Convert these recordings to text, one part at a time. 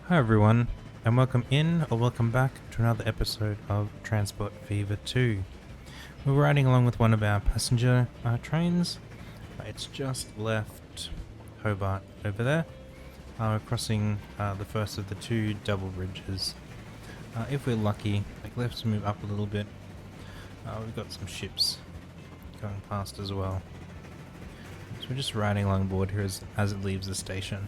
Hi everyone, and welcome in or welcome back to another episode of Transport Fever 2. We're riding along with one of our passenger trains. It's just left Hobart over there. We're crossing the first of the two double bridges. If we're lucky, let's move up a little bit. We've got some ships going past as well. So we're just riding along board here as it leaves the station.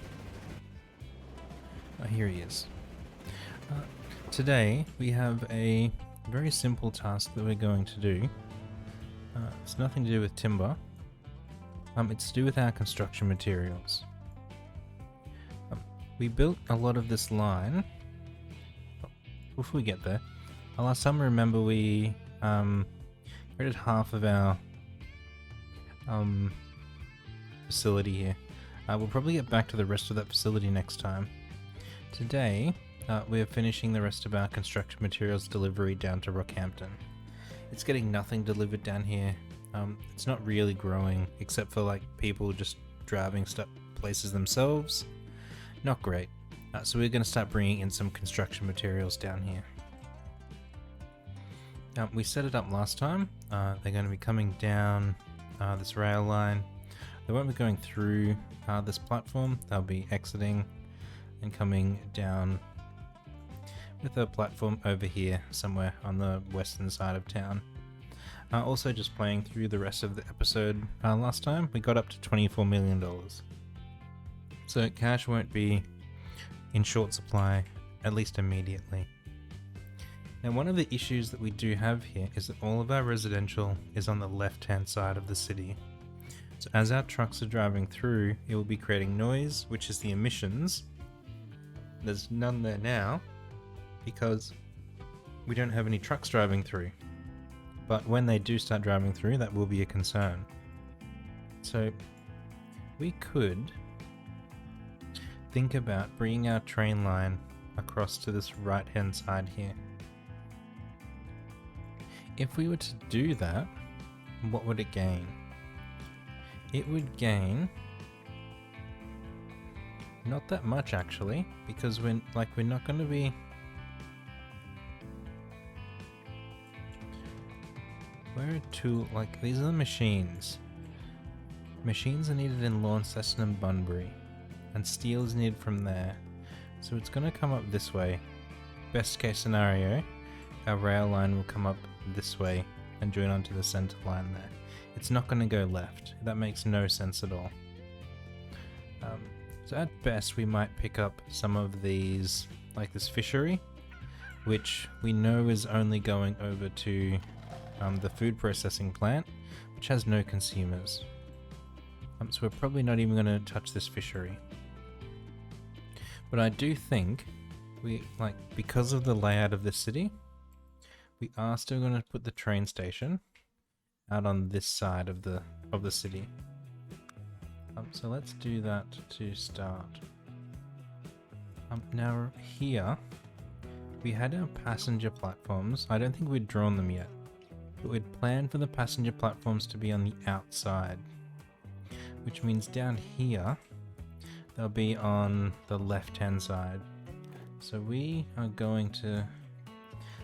Here he is. Today we have a very simple task that we're going to do. It's nothing to do with timber. It's to do with our construction materials. We built a lot of this line. Before we get there, last time remember we created half of our facility here. We'll probably get back to the rest of that facility next time. Today, we're finishing the rest of our construction materials delivery down to Rockhampton. It's getting nothing delivered down here. It's not really growing, except for people just driving stuff places themselves. Not great. So we're going to start bringing in some construction materials down here. We set it up last time. They're going to be coming down this rail line. They won't be going through this platform. They'll be exiting and coming down with a platform over here somewhere on the western side of town. Also just playing through the rest of the episode last time, we got up to $24 million. So cash won't be in short supply, at least immediately. Now one of the issues that we do have here is that all of our residential is on the left hand side of the city. So as our trucks are driving through, it will be creating noise, which is the emissions. There's none there now because we don't have any trucks driving through. But when they do start driving through, that will be a concern. So we could think about bringing our train line across to this right hand side here. If we were to do that, what would it gain? It would gain not that much actually, because we're not going to be these are the machines. Machines are needed in Launceston and Bunbury, and steel is needed from there. So it's going to come up this way. Best case scenario, our rail line will come up this way and join onto the center line there. It's not going to go left. That makes no sense at all. So at best we might pick up some of these, like this fishery, which we know is only going over to the food processing plant, which has no consumers. So we're probably not even going to touch this fishery. But I do think because of the layout of this city, we are still going to put the train station out on this side of the city. So let's do that to start. Now here we had our passenger platforms. I don't think we'd drawn them yet, but we'd planned for the passenger platforms to be on the outside, which means down here they'll be on the left hand side. So we are going to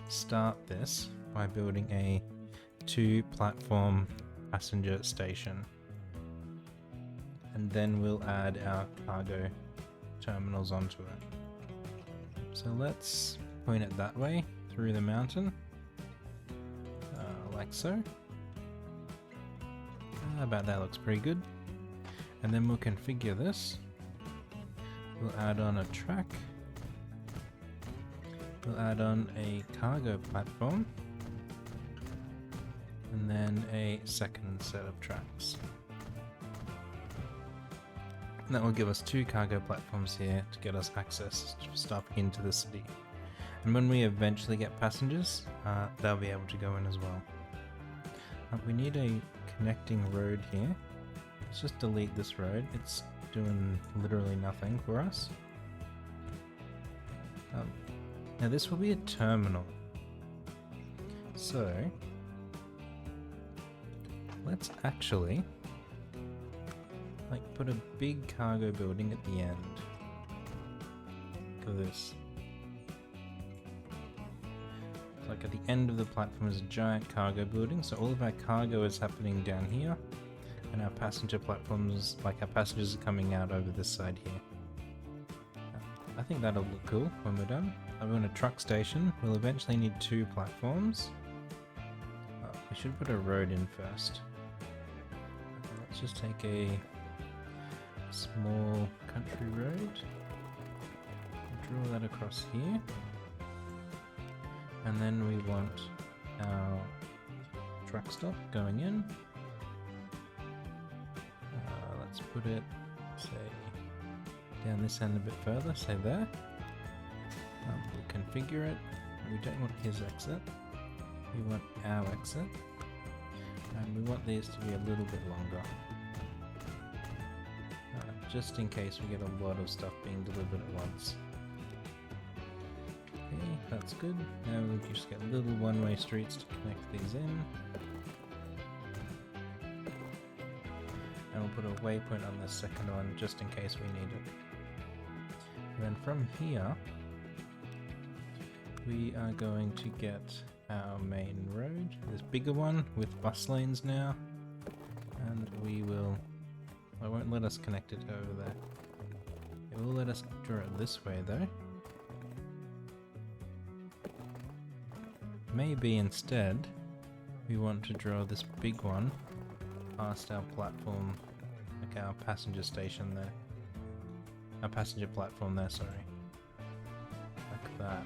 start this by building a 2-platform passenger station, and then we'll add our cargo terminals onto it. So let's point it that way through the mountain, like so. About that looks pretty good. And then we'll configure this. We'll add on a track. We'll add on a cargo platform, and then a second set of tracks. And that will give us 2 cargo platforms here to get us access to stuff into the city. And when we eventually get passengers, they'll be able to go in as well. We need a connecting road here. Let's just delete this road. It's doing literally nothing for us. Now this will be a terminal. So let's actually put a big cargo building at the end. of this. Like at the end of the platform is a giant cargo building, so all of our cargo is happening down here, and our passenger platforms, like our passengers are coming out over this side here. I think that'll look cool when we're done. We want a truck station. We'll eventually need 2 platforms. We should put a road in first. Let's just take a small country road. Draw that across here. And then we want our truck stop going in. Let's put it, say, down this end a bit further, say there. We'll configure it. We don't want his exit. We want our exit. And we want these to be a little bit longer. Just in case we get a lot of stuff being delivered at once. Okay, that's good. Now we'll just get little one-way streets to connect these in. And we'll put a waypoint on the second one just in case we need it. And then from here, we are going to get our main road, this bigger one with bus lanes now, and we will, it won't let us connect it over there. It will let us draw it this way though. Maybe instead we want to draw this big one past our platform, like our passenger station there. Our passenger platform there, sorry. Like that.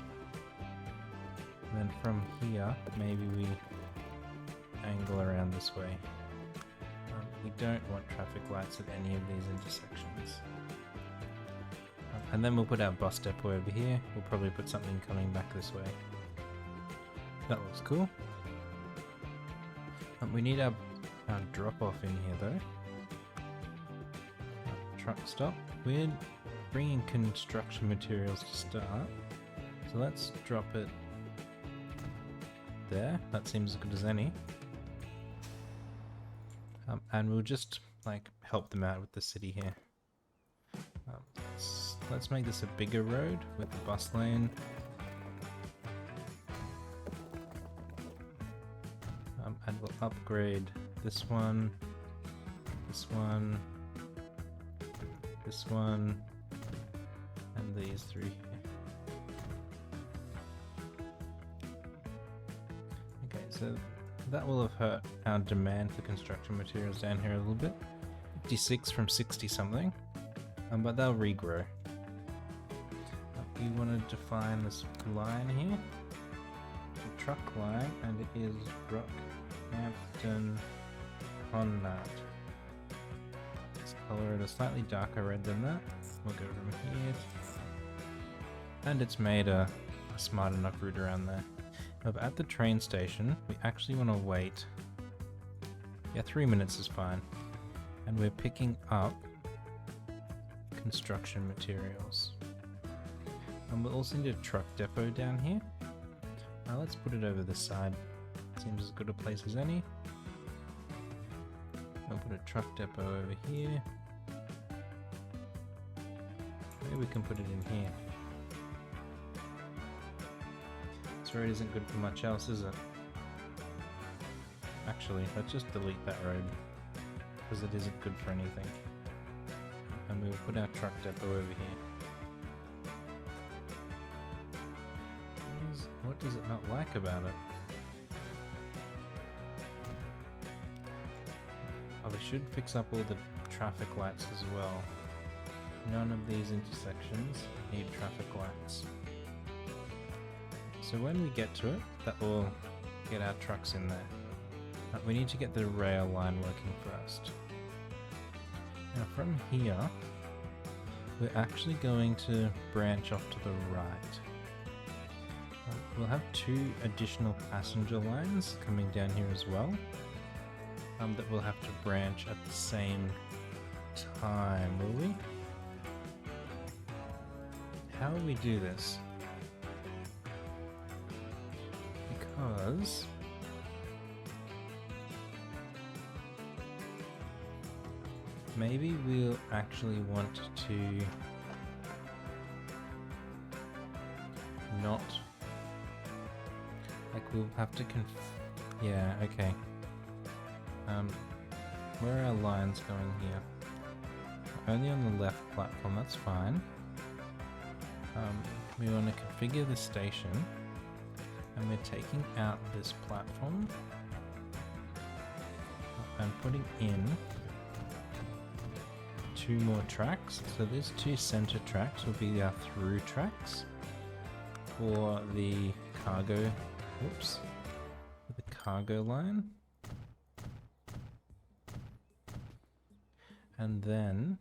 And then from here, maybe we angle around this way. We don't want traffic lights at any of these intersections. And then we'll put our bus depot over here. We'll probably put something coming back this way. That looks cool. We need our drop-off in here though. Truck stop. We're bringing construction materials to start. So let's drop it there. That seems as good as any. And we'll just like help them out with the city here. Let's make this a bigger road with the bus lane. And we'll upgrade this one, this one, this one, and these 3 here. Okay, so that will have hurt our demand for construction materials down here a little bit. 56 from 60 something, but they'll regrow. We want to define this line here, the truck line, and it is Brockhampton Connaught. Let's color it a slightly darker red than that. We'll go from here, and it's made a smart enough route around there. But at the train station, we actually want to wait. Yeah, 3 minutes is fine. And we're picking up construction materials. And we'll also need a truck depot down here. Now let's put it over this side. Seems as good a place as any. I'll put a truck depot over here. Maybe we can put it in here. This road isn't good for much else, is it? Actually, let's just delete that road, because it isn't good for anything. And we'll put our truck depot over here. What does it not like about it? Oh, we should fix up all the traffic lights as well. None of these intersections need traffic lights. So when we get to it, that will get our trucks in there. But we need to get the rail line working first. Now from here, we're actually going to branch off to the right. We'll have 2 additional passenger lines coming down here as well, that we'll have to branch at the same time, will we? How will we do this? Because maybe we'll actually want to not... Like, we'll have to yeah, okay. Where are our lines going here? Only on the left platform, that's fine. We want to configure the station, and we're taking out this platform and putting in 2 more tracks. So these 2 center tracks will be our through tracks for the cargo, whoops, for the cargo line. And then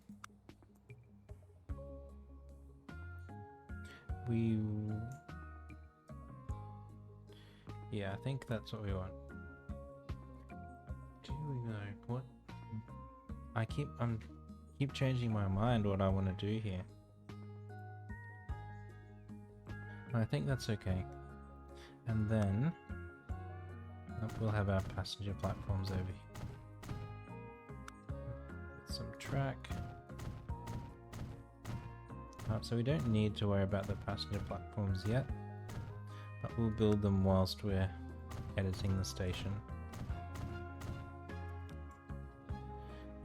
yeah, I think that's what we want. Do we know what? I keep changing my mind what I want to do here. I think that's okay. And then we'll have our passenger platforms over here. With some track. So we don't need to worry about the passenger platforms yet, but we'll build them whilst we're editing the station.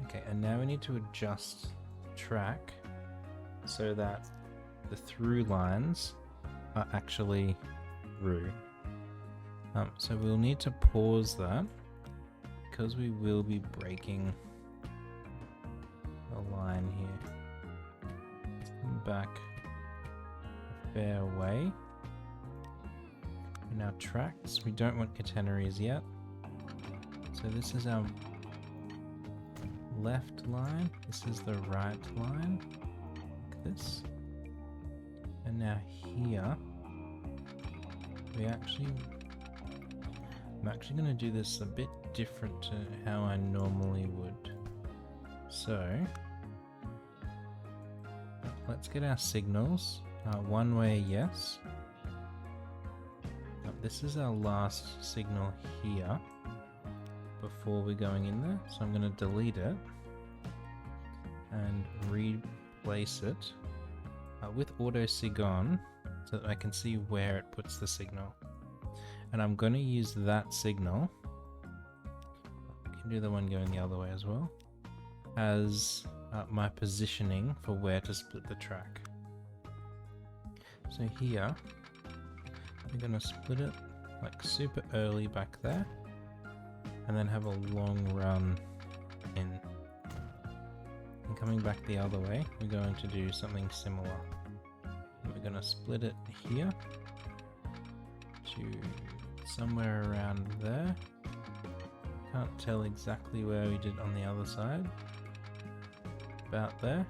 Okay, and now we need to adjust track so that the through lines are actually through. So we'll need to pause that because we will be breaking the line here. Back a fair way. In our tracks, we don't want catenaries yet. So this is our left line, this is the right line, like this. And now here, I'm actually going to do this a bit different to how I normally would. So, let's get our signals. One way, yes. This is our last signal here before we're going in there. So I'm going to delete it and replace it with auto sig on so that I can see where it puts the signal. And I'm going to use that signal, I can do the one going the other way as well, as my positioning for where to split the track. So here, we're going to split it like super early back there, and then have a long run in. And coming back the other way, we're going to do something similar. And we're going to split it here to somewhere around there. Can't tell exactly where we did on the other side. About there.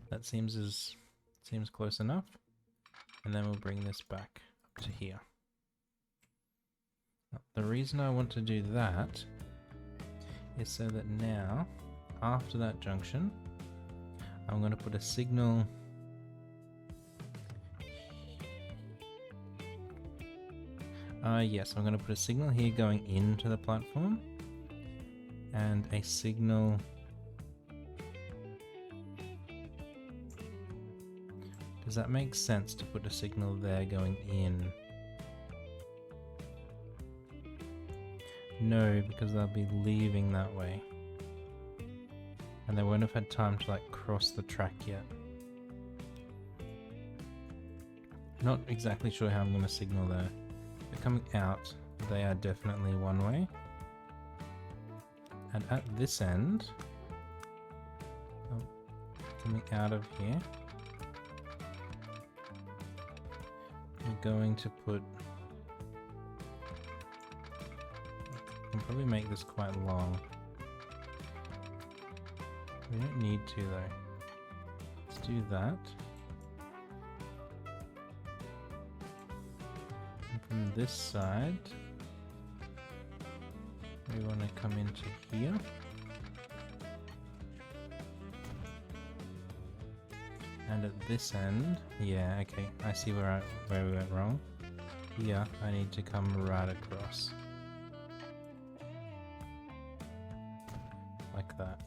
That seems close enough. And then we'll bring this back up to here. The reason I want to do that is so that now, after that junction, I'm going to put a signal yes, I'm going to put a signal here going into the platform, and a signal does that make sense to put a signal there going in? No, because they'll be leaving that way. And they won't have had time to like cross the track yet. Not exactly sure how I'm going to signal there. But coming out, they are definitely one way. And at this end, coming out of here, we're going to put... I can probably make this quite long. We don't need to though. Let's do that. And from this side, we want to come into here. And at this end, yeah, okay, I see where we went wrong. Here, I need to come right across. Like that.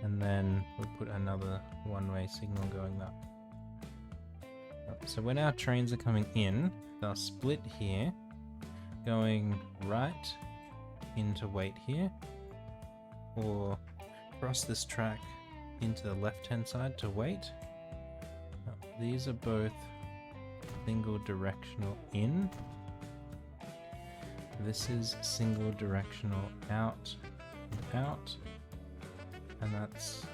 and then we'll put another one-way signal going up. So when our trains are coming in, they'll split here, going right into wait here, or cross this track into the left-hand side to wait. These are both single directional in. This is single directional out and out, and that's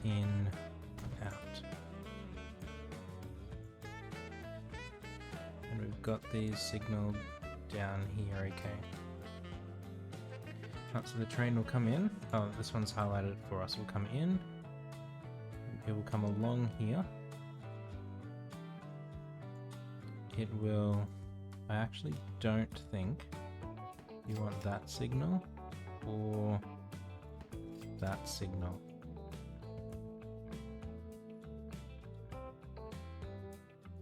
in, out. And we've got these signaled down here, okay. So the train will come in. Oh, this one's highlighted for us. Will come in. It will come along here. It will... I actually don't think you want that signal or that signal.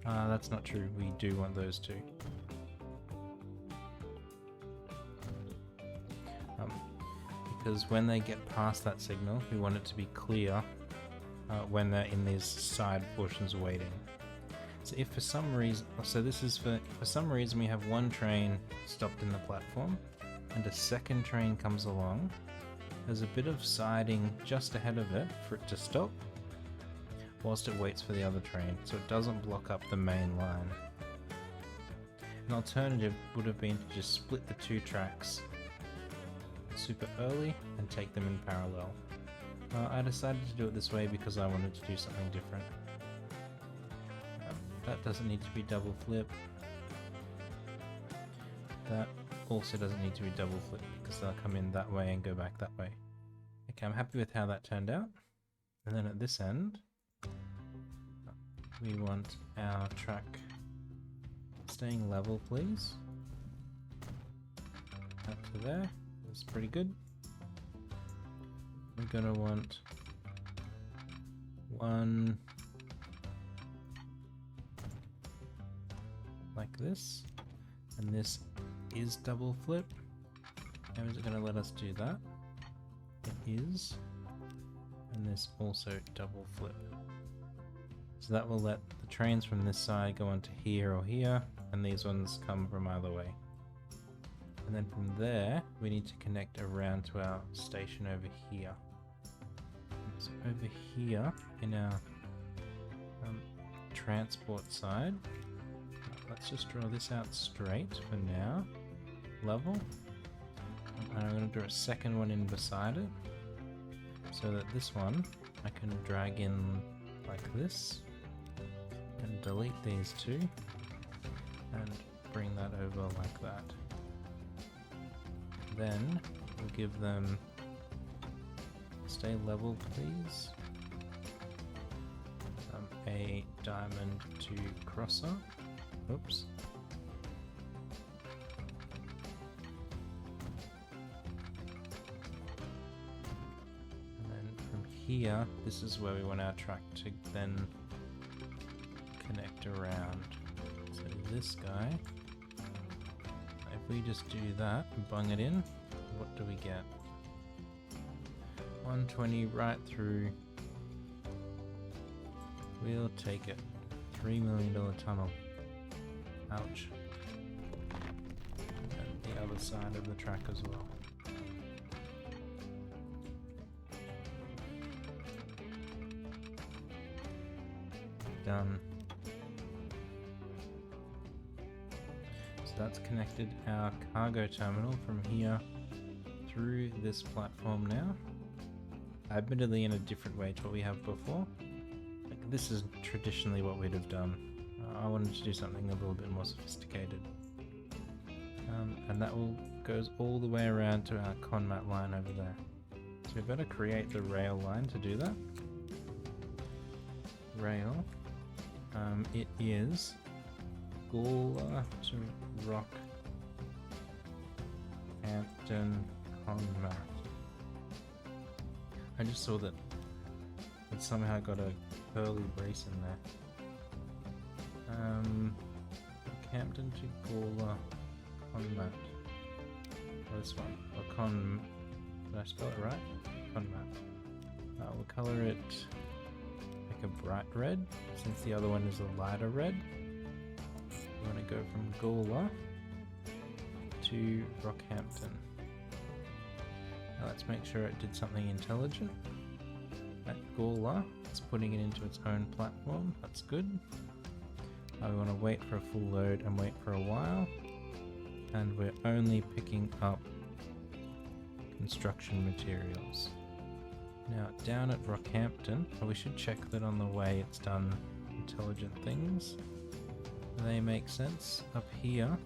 That's not true. We do want those two. Because when they get past that signal, we want it to be clear when they're in these side portions waiting. So if for some reason, so this is for some reason we have one train stopped in the platform and a second train comes along, there's a bit of siding just ahead of it for it to stop whilst it waits for the other train, so it doesn't block up the main line. An alternative would have been to just split the two tracks super early and take them in parallel. I decided to do it this way because I wanted to do something different. That doesn't need to be double flip. That also doesn't need to be double flip because they'll come in that way and go back that way. Okay, I'm happy with how that turned out. And then at this end, we want our track staying level, please. Up to there. That's pretty good. We're gonna want one like this, and this is double flip. How is it gonna let us do that? It is, and this also double flip. So that will let the trains from this side go onto here or here, and these ones come from either way. And then from there, we need to connect around to our station over here. So over here, in our transport side, let's just draw this out straight for now, level. And I'm going to draw a second one in beside it, so that this one I can drag in like this, and delete these two, and bring that over like that. Then we'll give them stay level, please. A diamond to crosser. Oops. And then from here, this is where we want our track to then connect around. So this guy. If we just do that and bung it in, what do we get? 120 right through. We'll take it. $3 million tunnel. Ouch. And the other side of the track as well. Done. That's connected our cargo terminal from here through this platform now. Admittedly in a different way to what we have before. Like, this is traditionally what we'd have done. I wanted to do something a little bit more sophisticated. And that goes all the way around to our Conmat line over there. So we better create the rail line to do that. Rail. It is Gawler to Rock Hampton Conmat. I just saw that it somehow got a curly brace in there. Hampton to Gawler Conmat. Oh, this one. Or did I spell it right? Conmat. We'll color it like a bright red, since the other one is a lighter red. We want to go from Gawler to Rockhampton. Now let's make sure it did something intelligent. At Gawler, it's putting it into its own platform. That's good. Now we want to wait for a full load and wait for a while. And we're only picking up construction materials. Now down at Rockhampton, we should check that on the way it's done intelligent things. They make sense. Up here,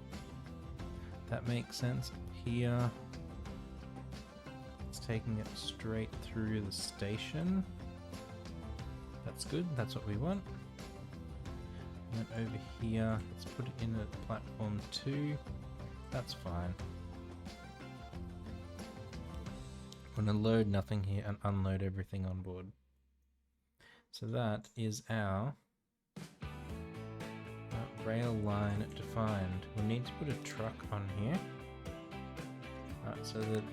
that makes sense. Up here, it's taking it straight through the station. That's good, that's what we want. And then over here, let's put it in at platform 2. That's fine. I'm going to load nothing here and unload everything on board. So that is our rail line defined. We need to put a truck on here, so that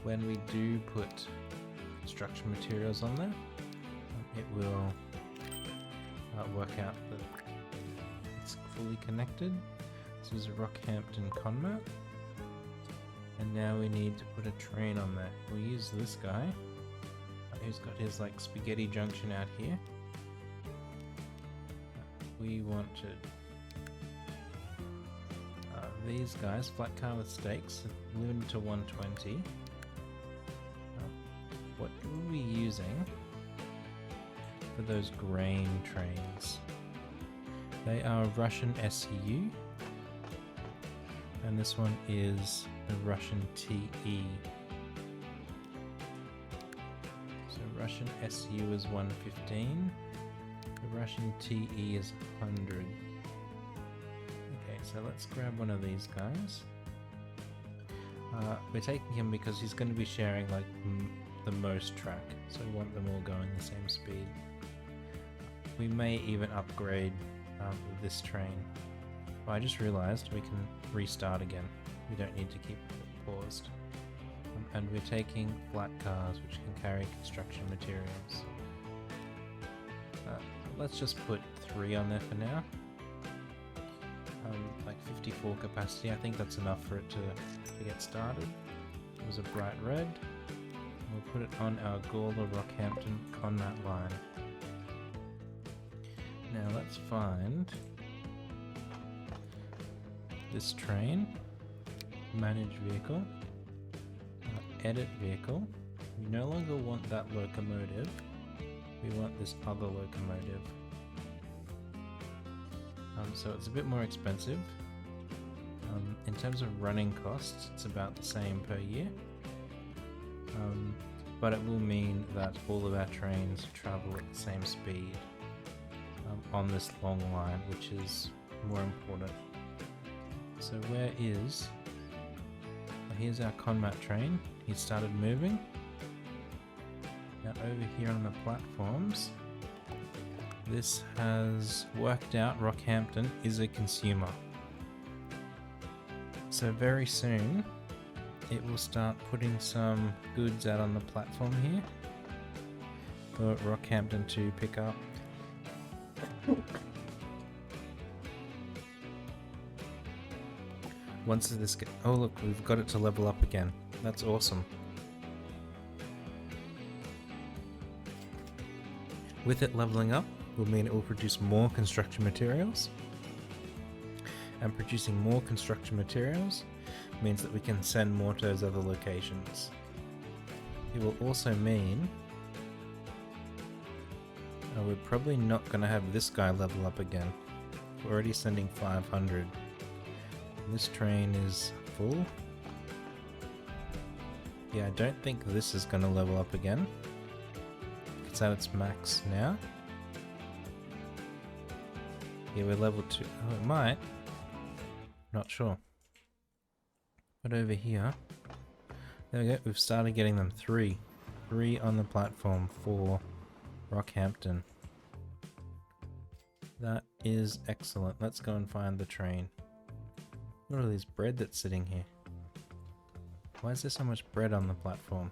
when we do put construction materials on there, it will work out that it's fully connected. This is a Rockhampton Conmat. And now we need to put a train on there. We'll use this guy, who's got his like spaghetti junction out here. We wanted these guys, flat car with stakes, limited to 120. What are we using for those grain trains? They are Russian SU, and this one is the Russian TE. So Russian SU is 115, the Russian TE is 100. Okay, so let's grab one of these guys. We're taking him because he's going to be sharing like the most track, so we want them all going the same speed. We may even upgrade this train. Well, I just realized we can restart again. We don't need to keep it paused. And we're taking flat cars which can carry construction materials. Let's just put 3 on there for now. Like 54 capacity, I think that's enough for it to get started. It was a bright red. We'll put it on our Gawler Rockhampton Conmat line. Now let's find this train, manage vehicle, edit vehicle. We no longer want that locomotive, we want this other locomotive. So it's a bit more expensive. In terms of running costs, it's about the same per year. But it will mean that all of our trains travel at the same speed on this long line, which is more important. So where is... here's our Conmat train. He started moving. Now over here on the platforms, this has worked out. Rockhampton is a consumer. So very soon it will start putting some goods out on the platform here for Rockhampton to pick up. Once this oh look, we've got it to level up again. That's awesome. With it leveling up will mean it will produce more construction materials. And producing more construction materials means that we can send more to those other locations. It will also mean we're probably not going to have this guy level up again. We're already sending 500. This train is full. Yeah, I don't think this is going to level up again. It's at its max now. Yeah, we're level 2. Oh, it might. Not sure. But over here, there we go. We've started getting them 3. 3 on the platform for Rockhampton. That is excellent. Let's go and find the train. Look at all this bread that's sitting here. Why is there so much bread on the platform?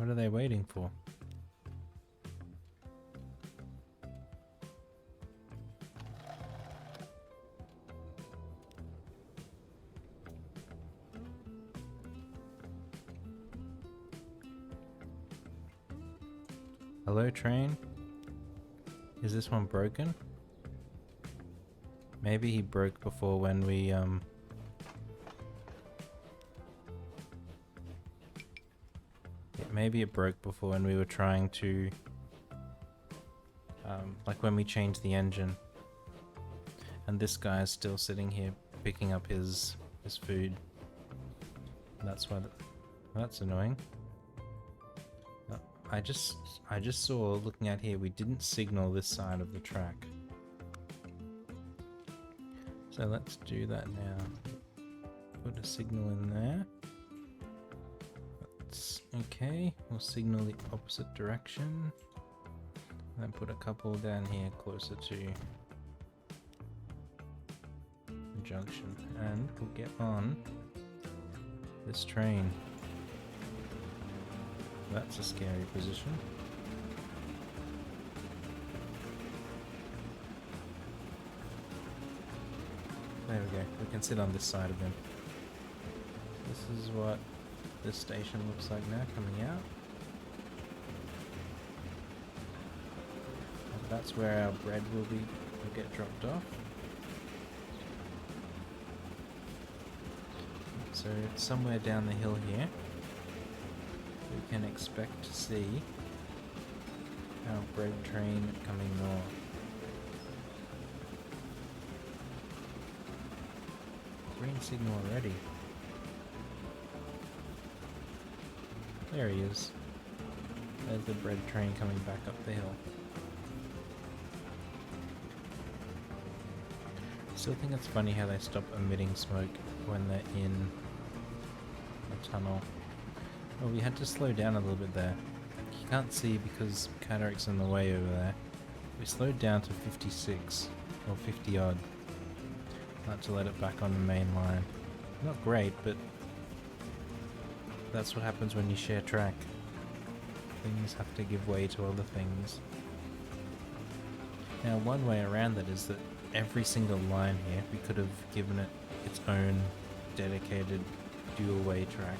What are they waiting for? Hello, train? Is this one broken? Maybe he broke before when we, Yeah, maybe it broke before when we were trying to, like when we changed the engine. And this guy is still sitting here picking up his food. That's why, that's annoying. I just saw, looking out here, we didn't signal this side of the track. So let's do that now. Put a signal in there. That's okay. We'll signal the opposite direction. Then put a couple down here closer to the junction. And we'll get on this train. That's a scary position. There we go. We can sit on this side of him. This is what this station looks like now coming out. And that's where our bread will get dropped off. So somewhere down the hill here, we can expect to see our bread train coming north. Green signal already. There he is. There's the bread train coming back up the hill. Still think it's funny how they stop emitting smoke when they're in a tunnel. Well, we had to slow down a little bit there. You can't see because Cataract's in the way over there. We slowed down to 56 or 50 odd. Not to let it back on the main line. Not great, but that's what happens when you share track. Things have to give way to other things. Now, one way around that is that every single line here, we could have given it its own dedicated dual-way track.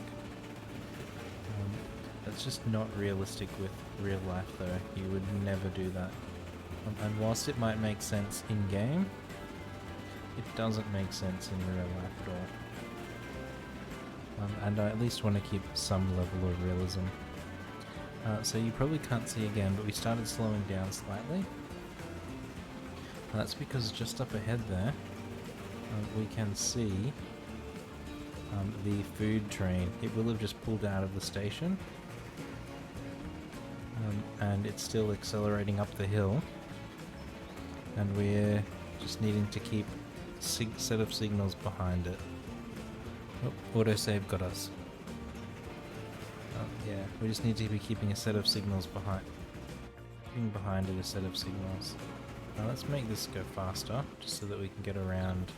That's just not realistic with real life though. You would never do that. And whilst it might make sense in-game, it doesn't make sense in real life at all. And I at least want to keep some level of realism. So you probably can't see again, but we started slowing down slightly. And that's because just up ahead there, we can see the food train. It will have just pulled out of the station. And it's still accelerating up the hill. And we're just needing to keep set of signals behind it. Oh, autosave got us. Yeah, we just need to be keeping a set of signals behind. Keeping behind it a set of signals. Now let's make this go faster, just so that we can get around.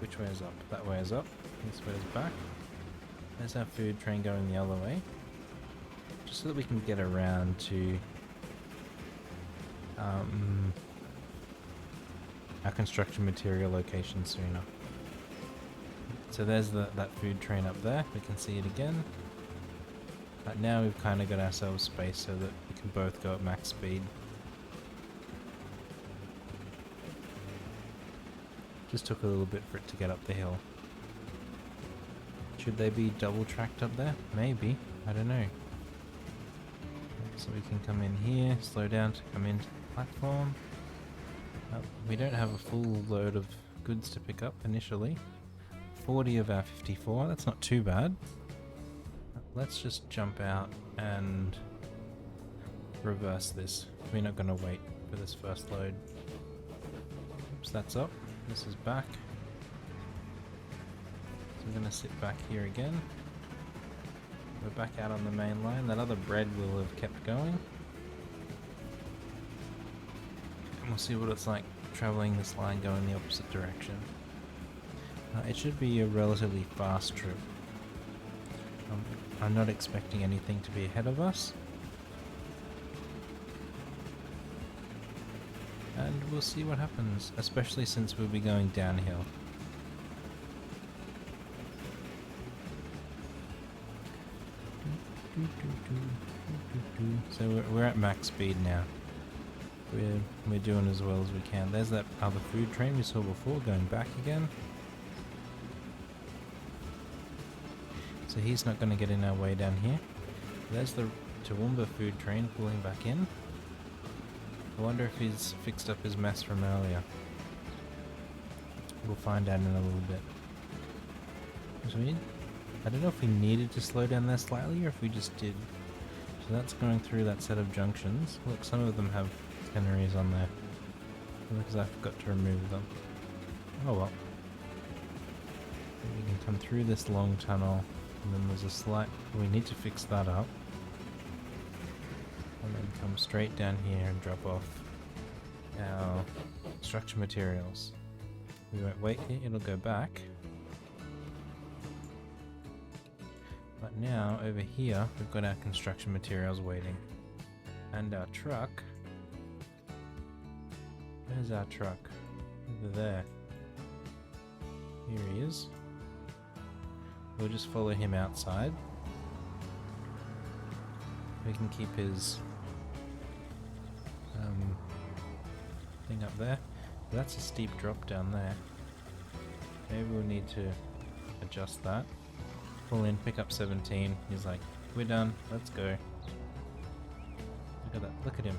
Which way is up? That way is up. This way is back. There's our food train going the other way. Just so that we can get around to our construction material location sooner. So there's that food train up there. We can see it again. But now we've kind of got ourselves space so that we can both go at max speed. Just took a little bit for it to get up the hill. Should they be double tracked up there? Maybe. I don't know. So we can come in here, slow down to come into the platform. We don't have a full load of goods to pick up initially. 40 of our 54, that's not too bad. Let's just jump out and reverse this. We're not going to wait for this first load. Oops, that's up. This is back. So I'm going to sit back here again. We're back out on the main line. That other bread will have kept going. And we'll see what it's like travelling this line going the opposite direction. It should be a relatively fast trip. I'm not expecting anything to be ahead of us. And we'll see what happens, especially since we'll be going downhill. So we're at max speed now. We're doing as well as we can. There's that other food train we saw before going back again. So he's not going to get in our way down here. There's the Toowoomba food train pulling back in. I wonder if he's fixed up his mess from earlier. We'll find out in a little bit. So I don't know if we needed to slow down there slightly or if we just did. So that's going through that set of junctions. Look, some of them have itineraries on there. Because I forgot to remove them. Oh well. We can come through this long tunnel. And then there's a slight... We need to fix that up. And then come straight down here and drop off our structure materials. We won't wait here, it'll go back. But now, over here, we've got our construction materials waiting. And our truck. Where's our truck? Over there. Here he is. We'll just follow him outside. We can keep his thing up there. That's a steep drop down there. Maybe we'll need to adjust that. Pull in, pick up 17. He's like, we're done, let's go. Look at that, look at him.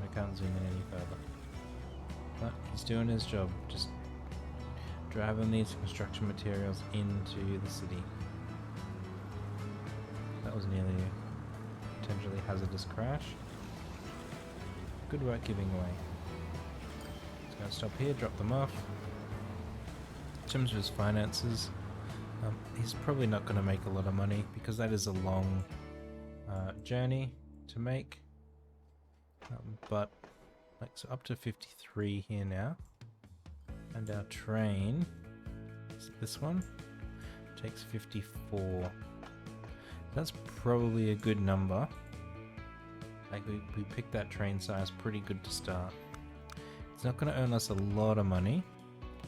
I can't zoom in any further. But he's doing his job, just driving these construction materials into the city. That was nearly a potentially hazardous crash. Good work giving way. Just gonna stop here, drop them off. In terms of his finances, he's probably not going to make a lot of money because that is a long journey to make. But like so up to 53 here now. And our train, this one, takes 54. That's probably a good number. Like we picked that train size pretty good to start. It's not going to earn us a lot of money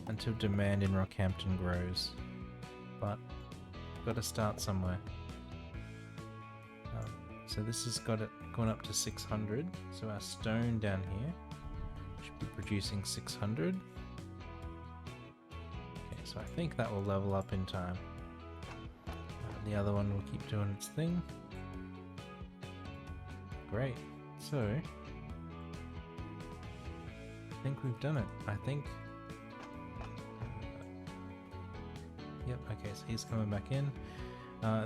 until demand in Rockhampton grows. But we've got to start somewhere. So this has got it gone up to 600. So our stone down here should be producing 600. Okay, so I think that will level up in time. The other one will keep doing its thing. Great. So I think we've done it. I think. Yep, okay, so he's coming back in.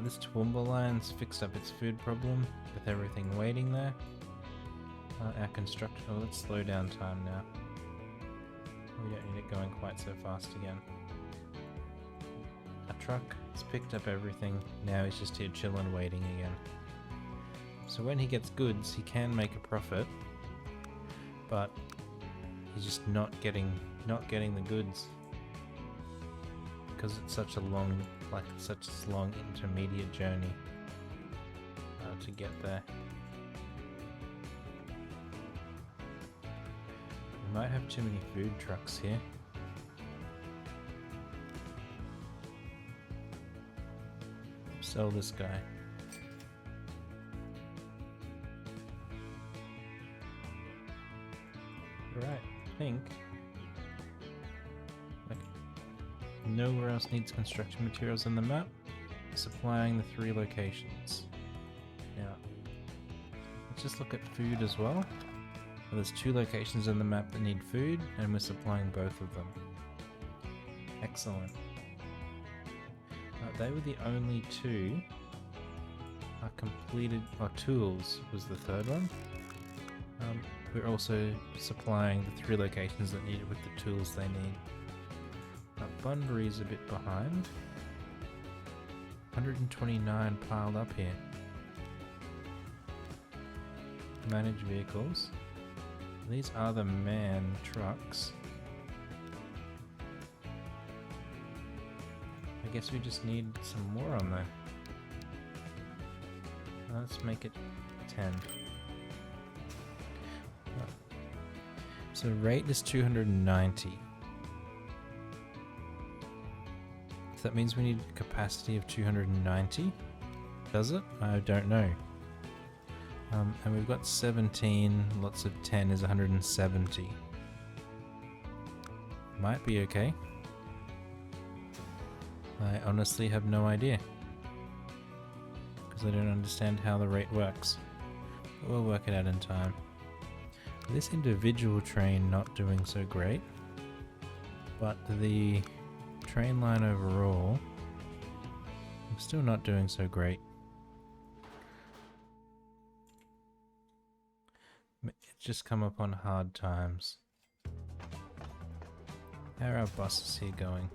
This Toowoomba line's fixed up its food problem with everything waiting there. Our construction... Oh, let's slow down time now. We don't need it going quite so fast again. Our truck has picked up everything. Now he's just here chilling, waiting again. So when he gets goods, he can make a profit. But he's just not getting the goods. Because it's such a long, intermediate journey to get there. We might have too many food trucks here. Sell this guy. Right, I think. Nowhere else needs construction materials in the map, supplying the 3 locations. Now, let's just look at food as well. There's 2 locations in the map that need food, and we're supplying both of them. Excellent. They were the only 2 completed. Tools was the 3rd one. We're also supplying the 3 locations that need it with the tools they need. Bunbury's a bit behind. 129 piled up here. Manage vehicles. These are the man trucks. I guess we just need some more on there. Let's make it 10. So rate is 290. So that means we need a capacity of 290? Does it? I don't know. And we've got 17, lots of 10 is 170. Might be okay. I honestly have no idea. Because I don't understand how the rate works. But we'll work it out in time. This individual train not doing so great. But the train line overall, I'm still not doing so great. It's just come upon hard times. How are our buses here going?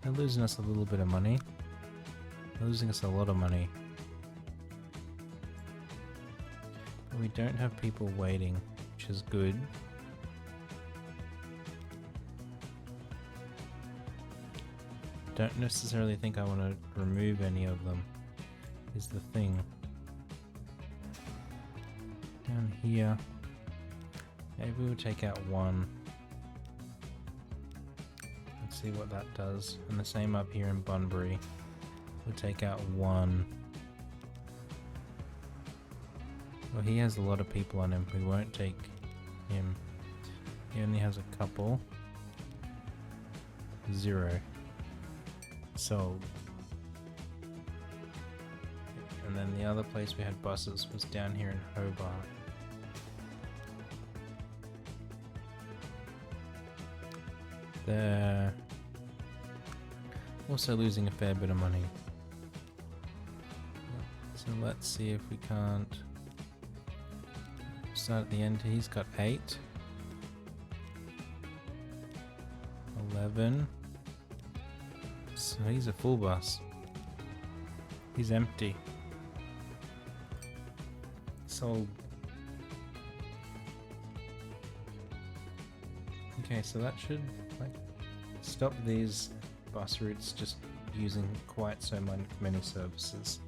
They're losing us a little bit of money. They're losing us a lot of money. But we don't have people waiting, which is good. Don't necessarily think I want to remove any of them, is the thing. Down here, maybe we'll take out one. Let's see what that does. And the same up here in Bunbury. We'll take out one. Well, he has a lot of people on him. We won't take him. He only has a couple. 0. Sold. And then the other place we had buses was down here in Hobart. They're also losing a fair bit of money. So let's see if we can't start at the end. He's got 8. 11. So he's a full bus. He's empty. Sold. Okay, so that should like stop these bus routes just using quite so many services.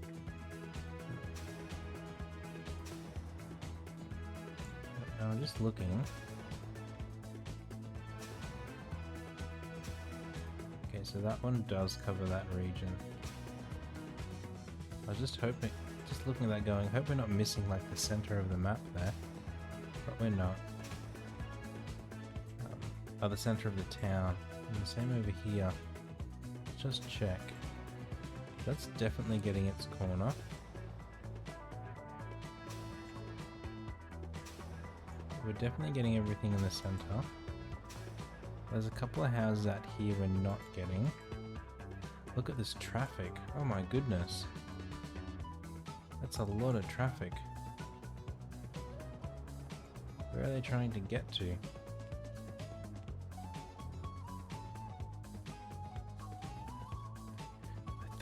Now I'm just looking. Okay, so that one does cover that region. I was just hoping, just looking at that going, hope we're not missing like the center of the map there, but we're not. The center of the town, and the same over here. Just check. That's definitely getting its corner. We're definitely getting everything in the center. There's a couple of houses out here we're not getting. Look at this traffic. Oh my goodness. That's a lot of traffic. Where are they trying to get to?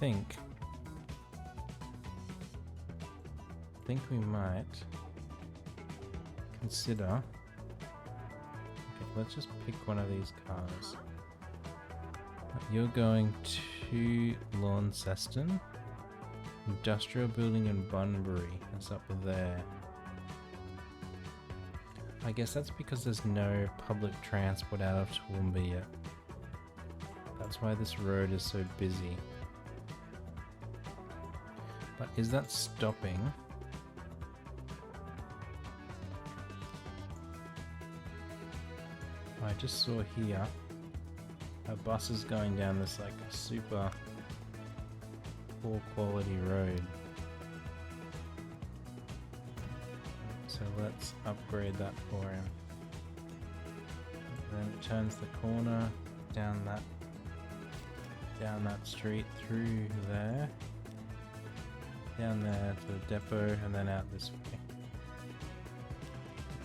I think we might consider. Okay, let's just pick one of these cars. You're going to Launceston, Industrial Building in Bunbury. That's up there. I guess that's because there's no public transport out of Toowoomba yet. That's why this road is so busy. But is that stopping? I just saw here a bus is going down this like super poor quality road. So let's upgrade that for him. And then it turns the corner down that street through there. Down there to the depot and then out this way.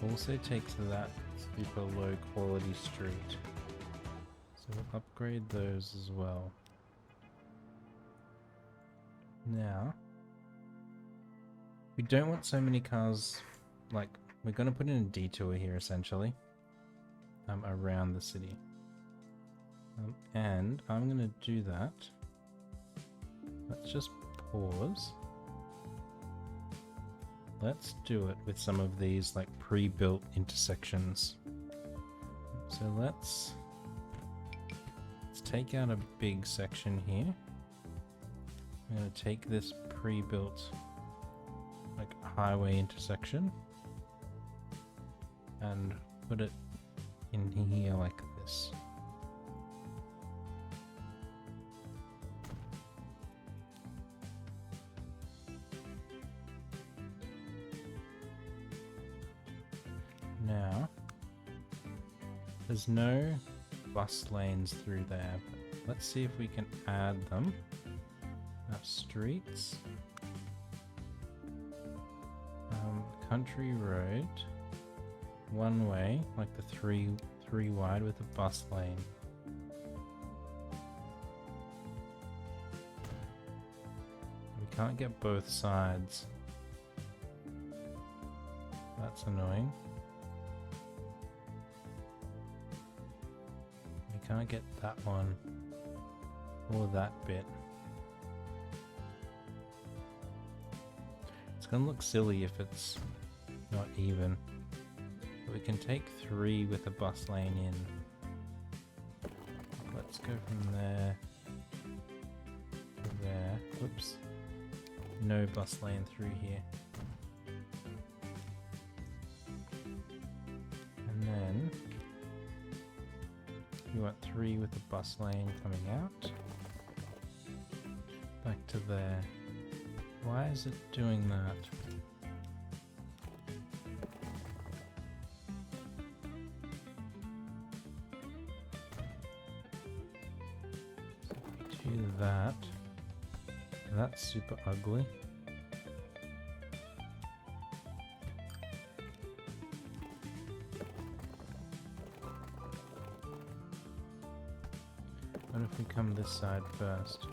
Also takes that super low quality street. So we'll upgrade those as well. Now, we don't want so many cars, like, we're going to put in a detour here essentially, around the city. And I'm going to do that. let's just pause. Let's do it with some of these like pre-built intersections. So let's take out a big section here. I'm going to take this pre-built like highway intersection and put it in here like this. Now, there's no bus lanes through there, but let's see if we can add them. Streets, country road, one way, like the three wide with a bus lane. We can't get both sides. That's annoying. We can't get that one or that bit. It's gonna look silly if it's not even. But we can take 3 with a bus lane in. Let's go from there to there. Oops. No bus lane through here. And then you want 3 with a bus lane coming out. Back to there. Why is it doing that? So if we do that, that's super ugly. What if we come this side first?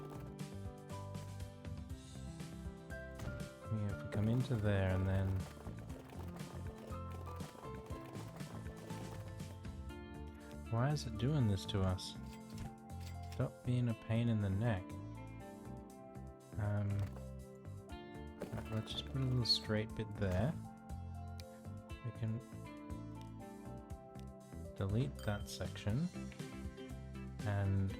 Yeah, if we come into there and then why is it doing this to us? Stop being a pain in the neck. Right, let's just put a little straight bit there. We can delete that section and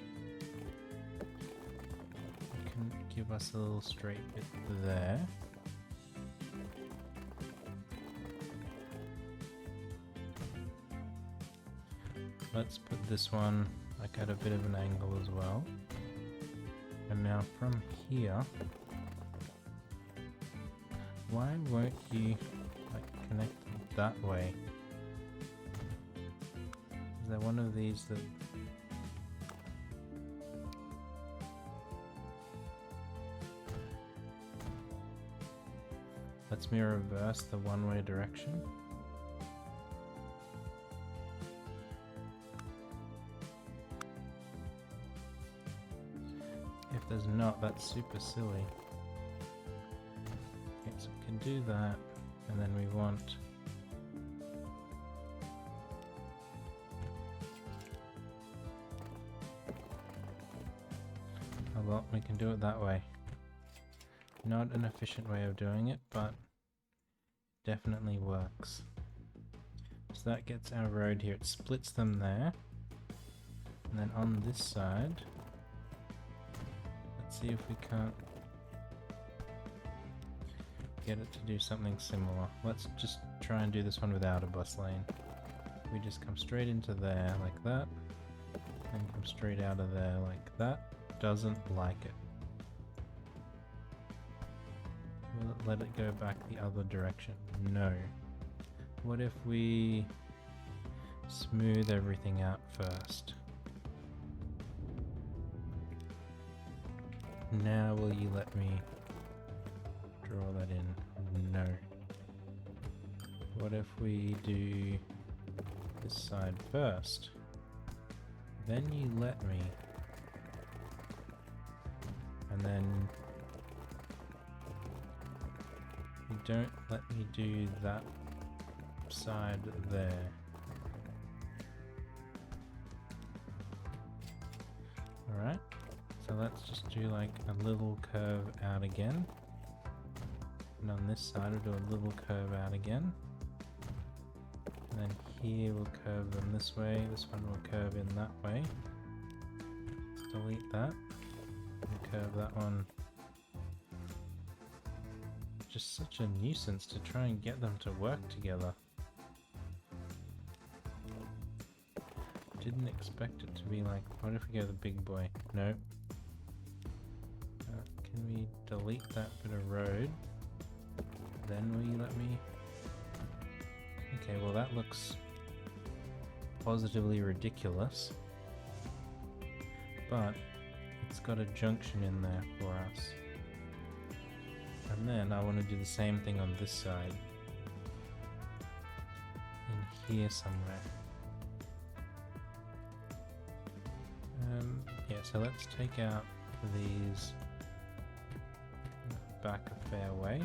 we can give us a little straight bit there. Let's put this one like at a bit of an angle as well. And now from here, why won't you like connect that way? Is there one of these that lets me reverse the one-way direction? If there's not, that's super silly. Okay, so we can do that, and then we want well, we can do it that way. Not an efficient way of doing it, but definitely works. So that gets our road here. It splits them there. And then on this side, let's see if we can't get it to do something similar. Let's just try and do this one without a bus lane. We just come straight into there like that, and come straight out of there like that. Doesn't like it. Will it let it go back the other direction? No. What if we smooth everything out first? Now will you let me draw that in? No. What if we do this side first? Then you let me. And then you don't let me do that side there. Alright, so let's just do like a little curve out again. And on this side we'll do a little curve out again. And then here we'll curve them this way. This one will curve in that way. Let's delete that. And curve that one. Just such a nuisance to try and get them to work together. Didn't expect it to be like, what if we go the big boy? No. Can we delete that bit of road? Then will you let me? Okay, well that looks positively ridiculous. But it's got a junction in there for us. And then I want to do the same thing on this side. In here somewhere. Yeah, so let's take out these back a fair way.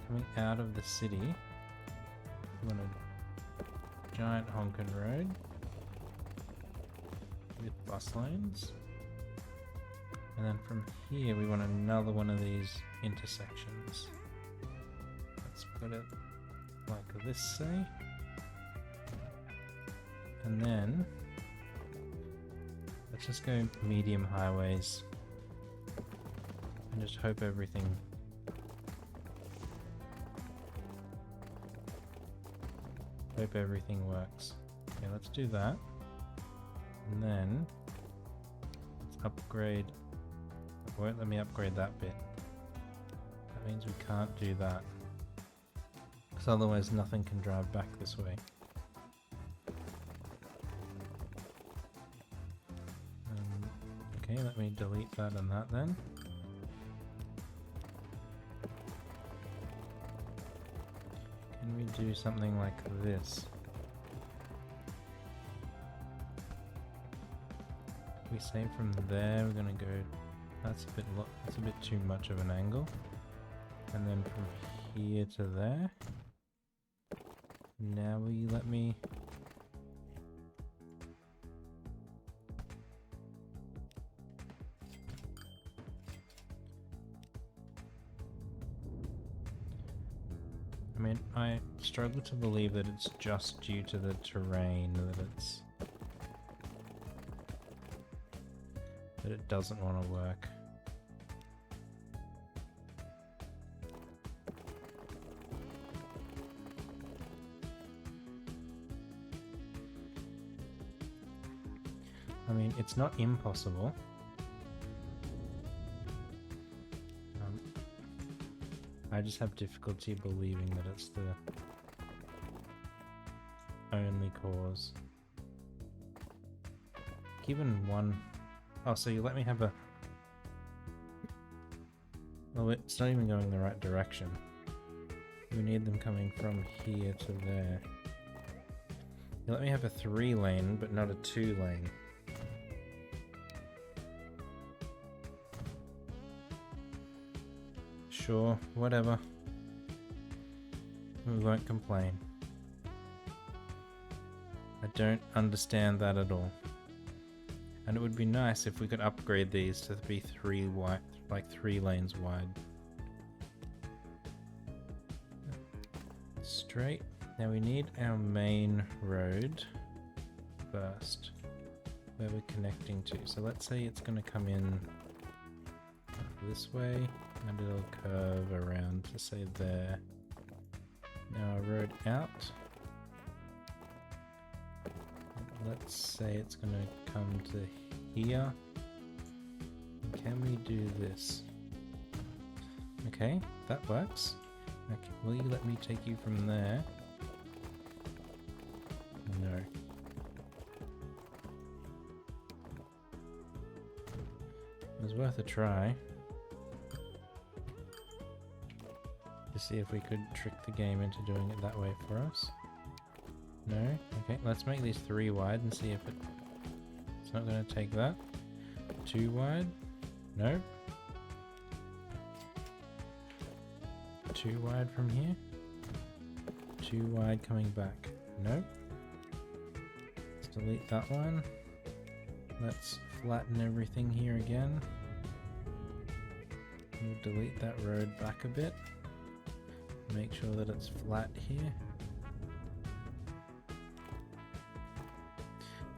Coming out of the city, we want a giant honkin' road with bus lanes. And then from here we want another one of these intersections. Let's put it like this, say. And then let's just go medium highways and just hope everything works. Okay, let's do that. And then let's upgrade. It won't let me upgrade that bit. That means we can't do that, because otherwise nothing can drive back this way. Okay, let me delete that and that then. Can we do something like this? We say from there we're gonna go. That's a bit too much of an angle. And then from here to there. Now will you let me? I mean, I struggle to believe that it's just due to the terrain that it doesn't want to work. I mean, it's not impossible. I just have difficulty believing that it's the only cause. Given one... Oh, so you let me have a... Well, it's not even going the right direction. We need them coming from here to there. You let me have a 3-lane, but not a 2-lane. Sure, whatever. We won't complain. I don't understand that at all. And it would be nice if we could upgrade these to be 3 wide, like 3 lanes wide. Straight. Now we need our main road first, where we're connecting to. So let's say it's going to come in this way, and it'll curve around to say there. Now our road out. Let's say it's going to come to here. Can we do this? Okay, that works. Okay, will you let me take you from there? No. It was worth a try. To see if we could trick the game into doing it that way for us. No? Okay, let's make these 3 wide and see if it's not going to take that. 2 wide? No. 2 wide from here. 2 wide coming back. Nope. Let's delete that one. Let's flatten everything here again. We'll delete that road back a bit. Make sure that it's flat here.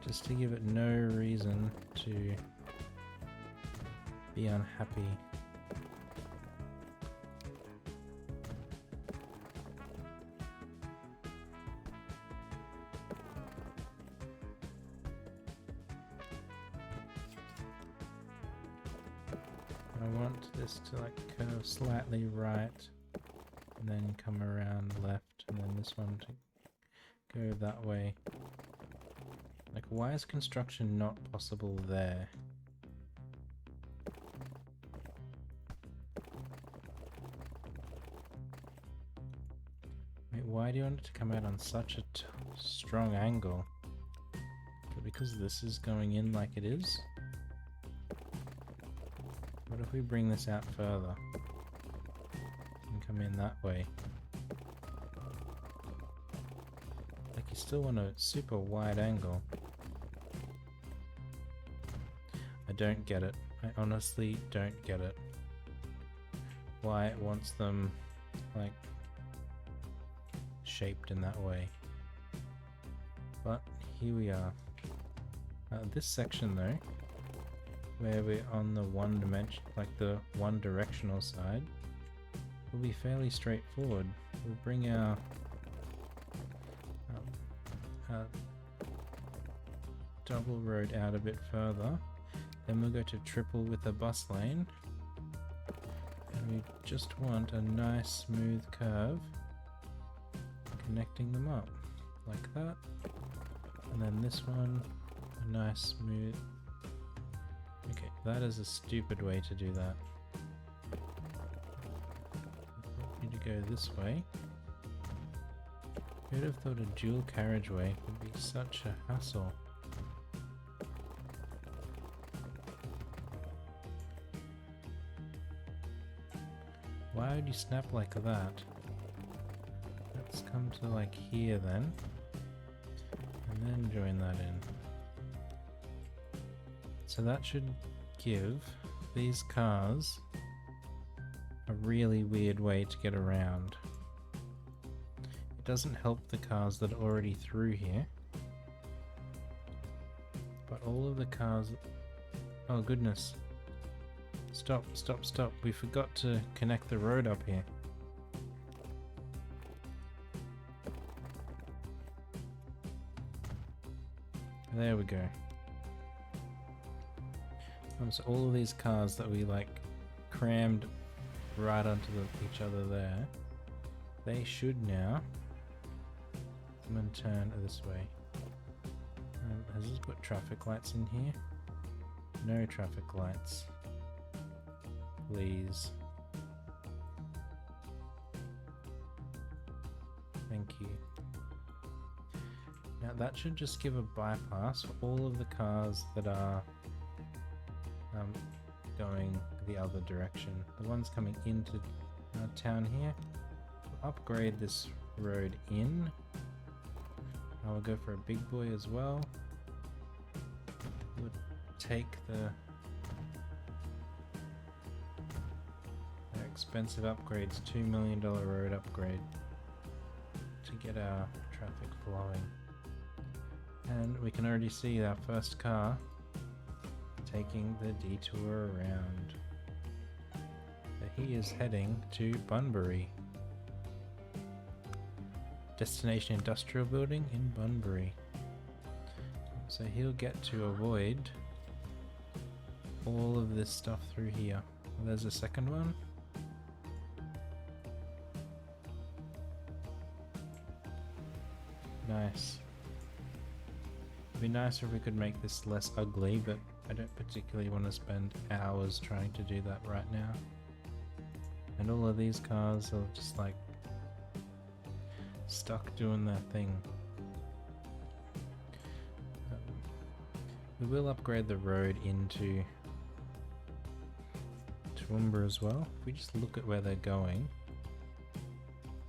Just to give it no reason to be unhappy. I want this to like curve slightly right and then come around left, and then this one to go that way. Like, why is construction not possible there? Wait, why do you want it to come out on such a strong angle? Because this is going in like it is? What if we bring this out further and come in that way? Like, you still want a super wide angle. I don't get it. I honestly don't get it. Why it wants them, like, shaped in that way. But here we are. This section though, where we're on the one dimension, like the one directional side, will be fairly straightforward. We'll bring our double road out a bit further, then we'll go to triple with a bus lane, and we just want a nice smooth curve connecting them up like that, and then this one a nice smooth. Okay, that is a stupid way to do that. I need to go this way. Who'd have thought a dual carriageway would be such a hassle? Why would you snap like that? Let's come to like here then, and then join that in. So that should give these cars a really weird way to get around. It doesn't help the cars that are already through here, but all of the cars... Oh goodness. Stop, stop, stop. We forgot to connect the road up here. There we go. So all of these cars that we like crammed right onto each other there, they should now come and turn this way. Has this put traffic lights in here? No traffic lights. Please. Thank you. Now that should just give a bypass for all of the cars that are going the other direction. The ones coming into town here. We'll upgrade this road in. I will go for a big boy as well. We'll take the expensive upgrades, $2 million road upgrade to get our traffic flowing. And we can already see our first car taking the detour around. So he is heading to Bunbury. Destination Industrial Building in Bunbury. So he'll get to avoid all of this stuff through here. Well, there's a second one. Nice. It'd be nicer if we could make this less ugly, but I don't particularly want to spend hours trying to do that right now. And all of these cars are just like stuck doing their thing. We will upgrade the road into Toowoomba as well. If we just look at where they're going,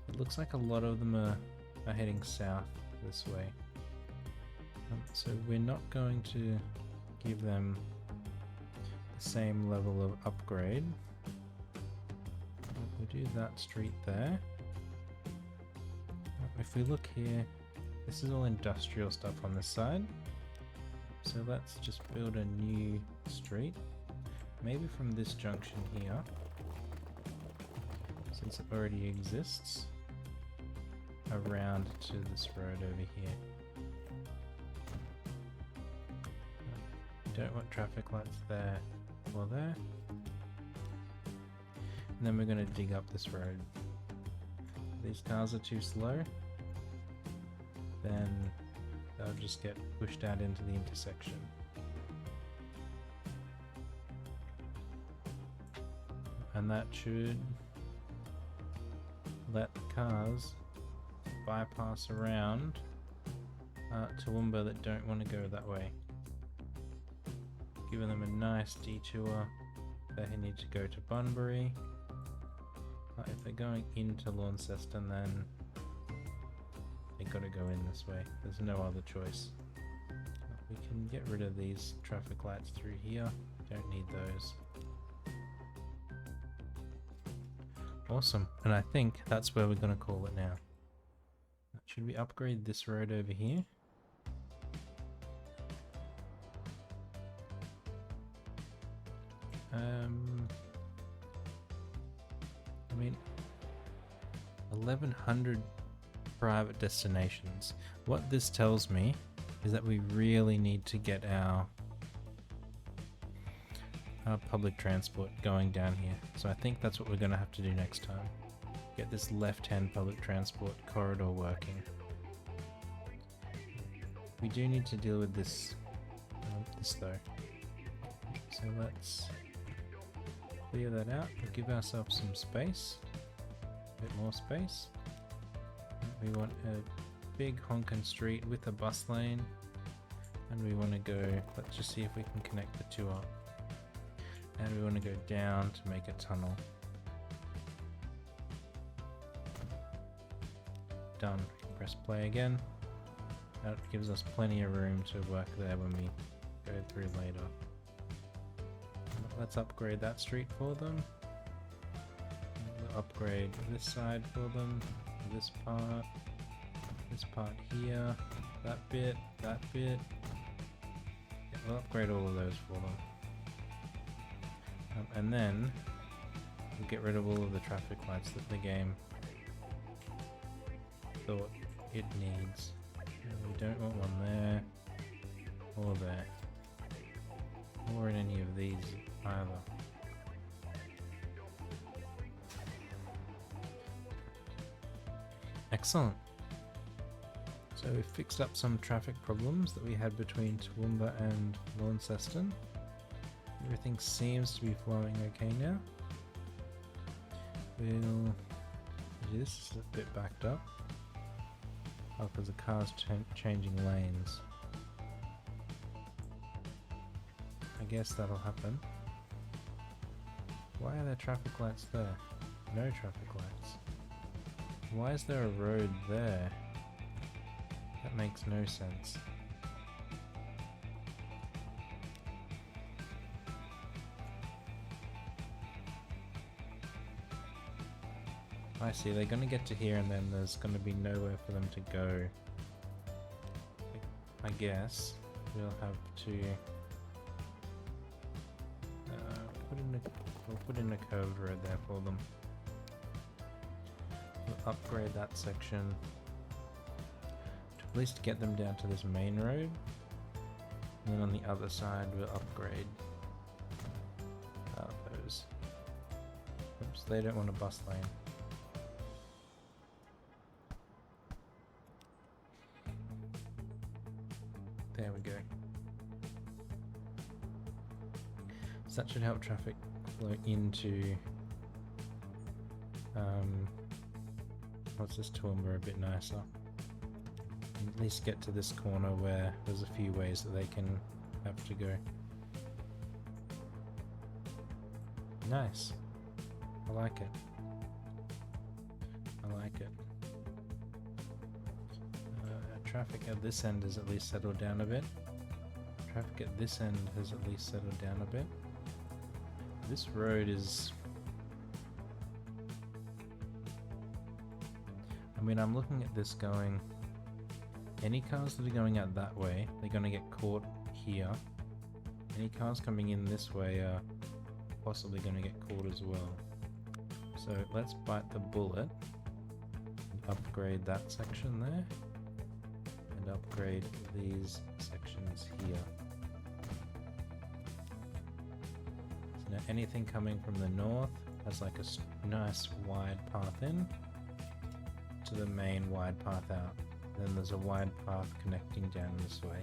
it looks like a lot of them are heading south this way. So we're not going to give them same level of upgrade. We'll do that street there. If we look here, this is all industrial stuff on this side. So let's just build a new street. Maybe from this junction here, since it already exists, around to this road over here. Don't want traffic lights there or there. And then we're going to dig up this road. These cars are too slow, then they'll just get pushed out into the intersection. And that should let cars bypass around Toowoomba that don't want to go that way. Giving them a nice detour. They need to go to Bunbury. If they're going into Launceston, then they gotta go in this way. There's no other choice. We can get rid of these traffic lights through here. Don't need those. Awesome. And I think that's where we're gonna call it now. Should we upgrade this road over here? I mean, 1100 private destinations. What this tells me is that we really need to get our public transport going down here. So I think that's what we're going to have to do next time. Get this left-hand public transport corridor working. We do need to deal with this, though. So let's clear that out. We'll give ourselves some space, a bit more space. We want a big honkin' street with a bus lane, and we want to go, let's just see if we can connect the two up. And we want to go down to make a tunnel. Done. Press play again. That gives us plenty of room to work there when we go through later. Let's upgrade that street for them. We'll upgrade this side for them. This part here, that bit. Yeah, we'll upgrade all of those for them. And then we'll get rid of all of the traffic lights that the game thought it needs. We don't want one there, or there, or in any of these either. Excellent. So we fixed up some traffic problems that we had between Toowoomba and Launceston. Everything seems to be flowing okay now. This is a bit backed up. Oh, because the car's changing lanes. I guess that'll happen. Why are there traffic lights there? No traffic lights. Why is there a road there? That makes no sense. I see, they're going to get to here and then there's going to be nowhere for them to go. I guess we'll have to we'll put in a curved road there for them. We'll upgrade that section to at least get them down to this main road. And then on the other side we'll upgrade those. Oops, they don't want a bus lane. There we go. So that should help traffic flow into what's this, Toowoomba a bit nicer. And at least get to this corner where there's a few ways that they can have to go. Nice. I like it. I like it. Traffic at this end has at least settled down a bit. Traffic at this end has at least settled down a bit. This road is... I mean, I'm looking at this going... Any cars that are going out that way, they're going to get caught here. Any cars coming in this way are possibly going to get caught as well. So let's bite the bullet and upgrade that section there. And upgrade these sections here. So now anything coming from the north has like a nice wide path in to the main wide path out. Then there's a wide path connecting down this way.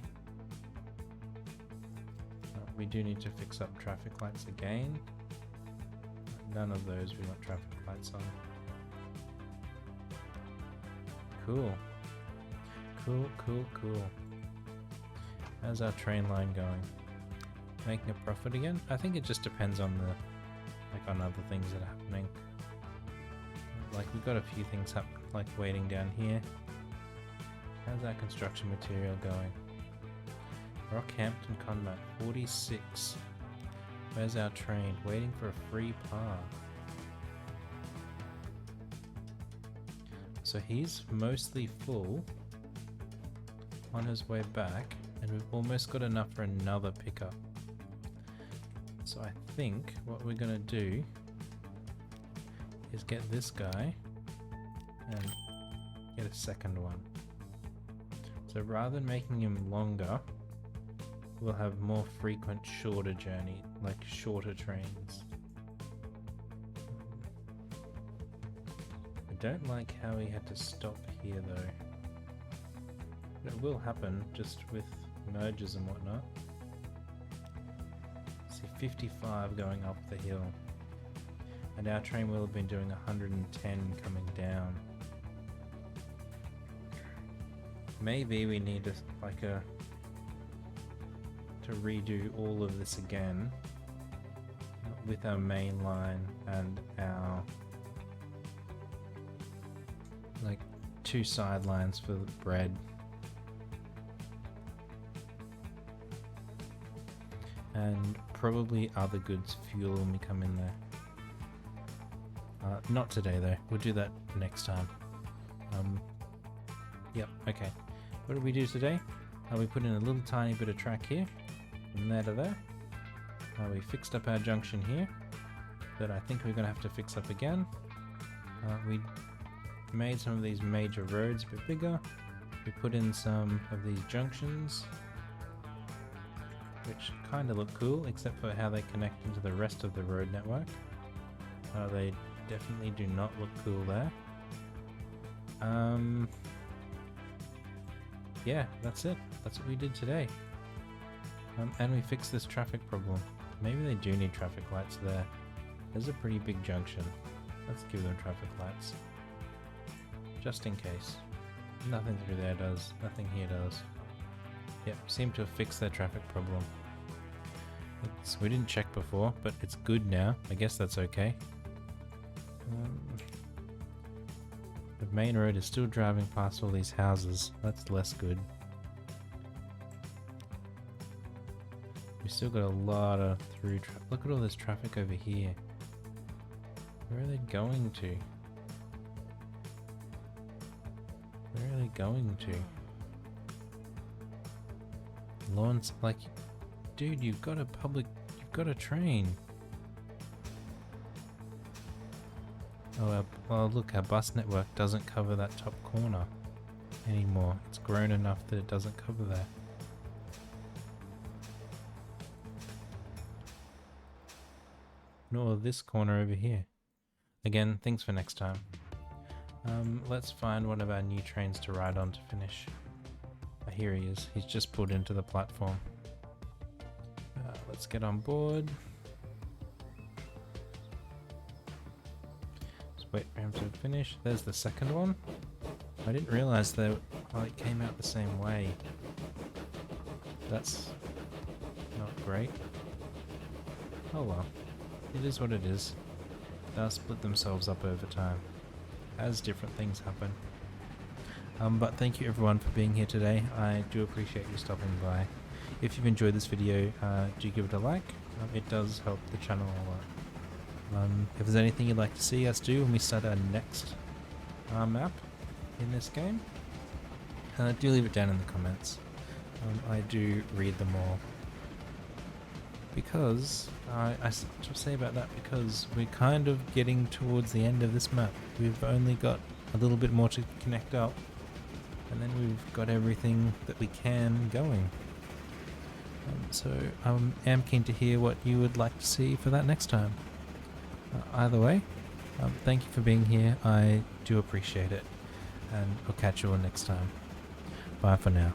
We do need to fix up traffic lights again. None of those we want traffic lights on. Cool. Cool. How's our train line going? Making a profit again? I think it just depends on on other things that are happening. Like we've got a few things like waiting down here. How's our construction material going? Rockhampton Conmat 46. Where's our train? Waiting for a free path. So he's mostly full on his way back, and we've almost got enough for another pickup. So I think what we're gonna do is get this guy and get a second one. So rather than making him longer, we'll have more frequent shorter journey, like shorter trains. I don't like how he had to stop here though. But it will happen just with mergers and whatnot. See 55 going up the hill. And our train will have been doing 110 coming down. Maybe we need to redo all of this again with our main line and our two sidelines for the bread. And probably other goods, fuel when we come in there. Not today though, we'll do that next time. Yep, okay. What did we do today? We put in a little tiny bit of track here, from there to there. We fixed up our junction here, that I think we're going to have to fix up again. We made some of these major roads a bit bigger. We put in some of these junctions, which kind of look cool, except for how they connect into the rest of the road network. They definitely do not look cool there. Yeah, that's it. That's what we did today. And we fixed this traffic problem. Maybe they do need traffic lights there. There's a pretty big junction. Let's give them traffic lights. Just in case. Nothing through there does. Nothing here does. Yep, seem to have fixed their traffic problem. We didn't check before, but it's good now. I guess that's okay. The main road is still driving past all these houses. That's less good. We still got a lot of through traffic. Look at all this traffic over here. Where are they going to? Where are they going to? Lawrence, like, dude, you've got a train. Oh, well, look, our bus network doesn't cover that top corner anymore. It's grown enough that it doesn't cover that. Nor this corner over here. Again, things for next time. Let's find one of our new trains to ride on to finish. Here he is. He's just pulled into the platform. Let's get on board. Just wait for him to finish. There's the second one. I didn't realize that it came out the same way. That's not great. Oh well. It is what it is. They'll split themselves up over time as different things happen. But thank you everyone for being here today. I do appreciate you stopping by. If you've enjoyed this video, do give it a like. It does help the channel a lot. If there's anything you'd like to see us do when we start our next map in this game, do leave it down in the comments. I do read them all. Because, I say about that because we're kind of getting towards the end of this map. We've only got a little bit more to connect up, and then we've got everything that we can going. So I am keen to hear what you would like to see for that next time. Either way, thank you for being here. I do appreciate it, and I'll catch you all next time. Bye for now.